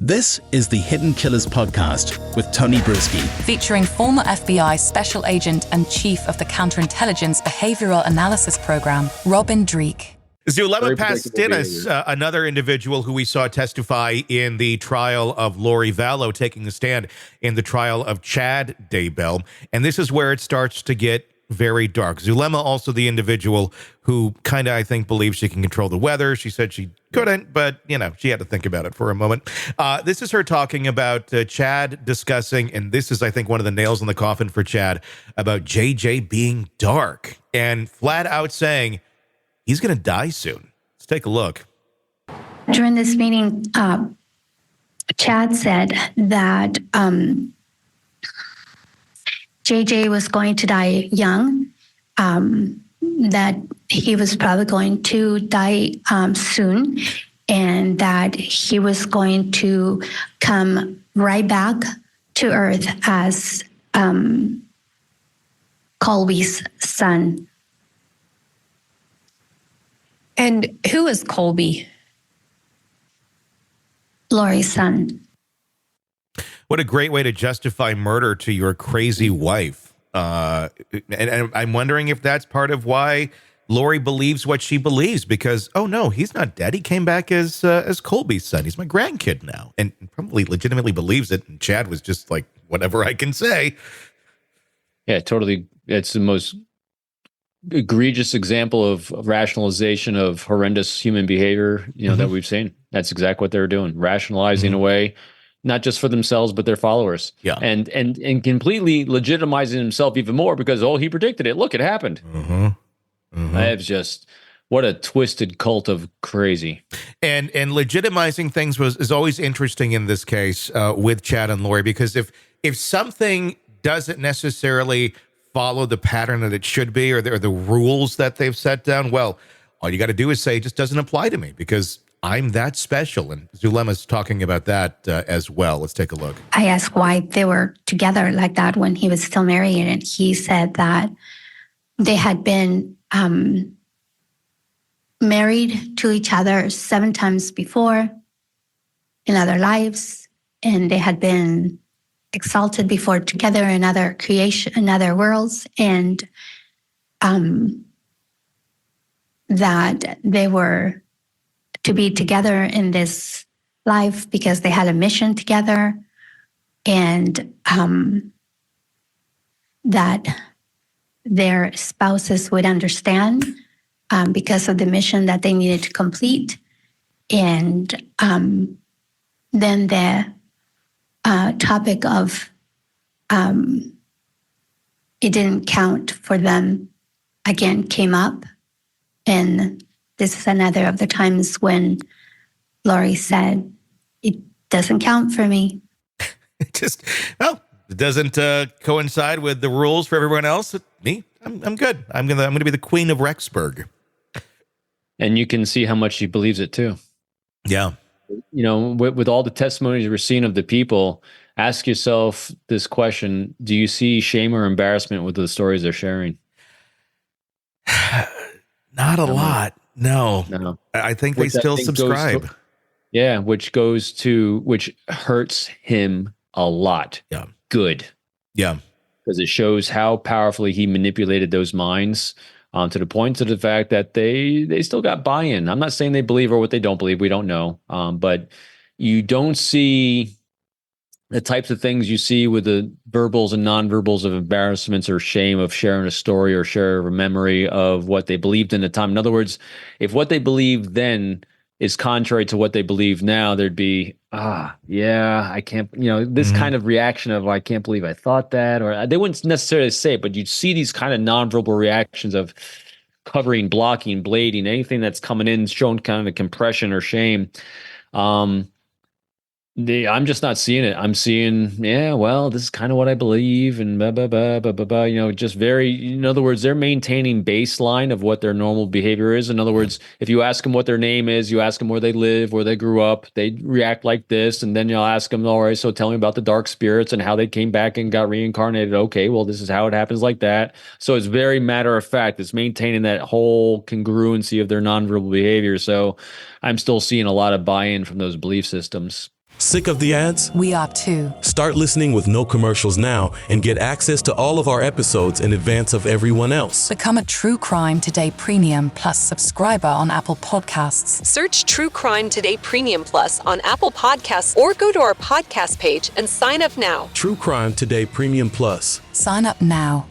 This is the Hidden Killers podcast with Tony Brueski. Featuring former FBI Special Agent and Chief of the Counterintelligence Behavioral Analysis Program, Robin Dreeke. Zulema Pastinas, another individual who we saw testify in the trial of Lori Vallow, taking the stand in the trial of Chad Daybell. And this is where it starts to get very dark. Zulema, also the individual who kind of, I think, believes she can control the weather. She said she couldn't, but, you know, she had to think about it for a moment. This is her talking about Chad discussing, and this is, I think, one of the nails in the coffin for Chad, about JJ being dark and flat out saying he's going to die soon. Let's take a look. During this meeting, Chad said that JJ was going to die young, that he was probably going to die soon, and that he was going to come right back to Earth as Colby's son. And who is Colby? Lori's son. What a great way to justify murder to your crazy wife. And I'm wondering if that's part of why Lori believes what she believes, because, oh no, he's not dead. He came back as Colby's son. He's my grandkid now, and probably legitimately believes it. And Chad was just like, whatever I can say. Yeah, totally. It's the most egregious example of rationalization of horrendous human behavior, that we've seen. That's exactly what they're doing, rationalizing away, not just for themselves, but their followers. Yeah. And completely legitimizing himself even more because, he predicted it. Look, it happened. It's just, what a twisted cult of crazy. And legitimizing things is always interesting in this case with Chad and Lori, because if something doesn't necessarily follow the pattern that it should be, or the rules that they've set down, well, all you got to do is say it just doesn't apply to me because I'm that special. And Zulema's talking about that as well. Let's take a look. I asked why they were together like that when he was still married, and he said that they had been married to each other 7 times before in other lives, and they had been exalted before together in other creation, in other worlds, and that they were to be together in this life because they had a mission together, and that their spouses would understand because of the mission that they needed to complete. And then the topic of it didn't count for them again came up. And this is another of the times when Lori said, it doesn't count for me. It doesn't coincide with the rules for everyone else. Me, I'm good. I'm gonna be the Queen of Rexburg. And you can see how much she believes it too. Yeah. With all the testimonies we're seeing of the people, ask yourself this question: do you see shame or embarrassment with the stories they're sharing? Not a lot. No. I think they still subscribe. Which hurts him a lot. Yeah. Good. Yeah. Because it shows how powerfully he manipulated those minds to the point to the fact that they still got buy-in. I'm not saying they believe or what they don't believe. We don't know. But you don't see the types of things you see with the verbals and nonverbals of embarrassments or shame of sharing a story or share a memory of what they believed in the time. In other words, if what they believed then is contrary to what they believe now, there'd be, I can't, this kind of reaction of, I can't believe I thought that, or they wouldn't necessarily say it, but you'd see these kind of nonverbal reactions of covering, blocking, blading, anything that's coming in, showing kind of compression or shame. I'm just not seeing it. I'm seeing, this is kind of what I believe, and blah, blah, blah, blah, blah, blah, just very, in other words, they're maintaining baseline of what their normal behavior is. In other words, if you ask them what their name is, you ask them where they live, where they grew up, they react like this. And then you'll ask them, all right, so tell me about the dark spirits and how they came back and got reincarnated. Okay, well, this is how it happens like that. So it's very matter of fact. It's maintaining that whole congruency of their nonverbal behavior. So I'm still seeing a lot of buy-in from those belief systems. Sick of the ads? We are too. Start listening with no commercials now and get access to all of our episodes in advance of everyone else. Become a True Crime Today Premium Plus subscriber on Apple Podcasts. Search True Crime Today Premium Plus on Apple Podcasts or go to our podcast page and sign up now. True Crime Today Premium Plus. Sign up now.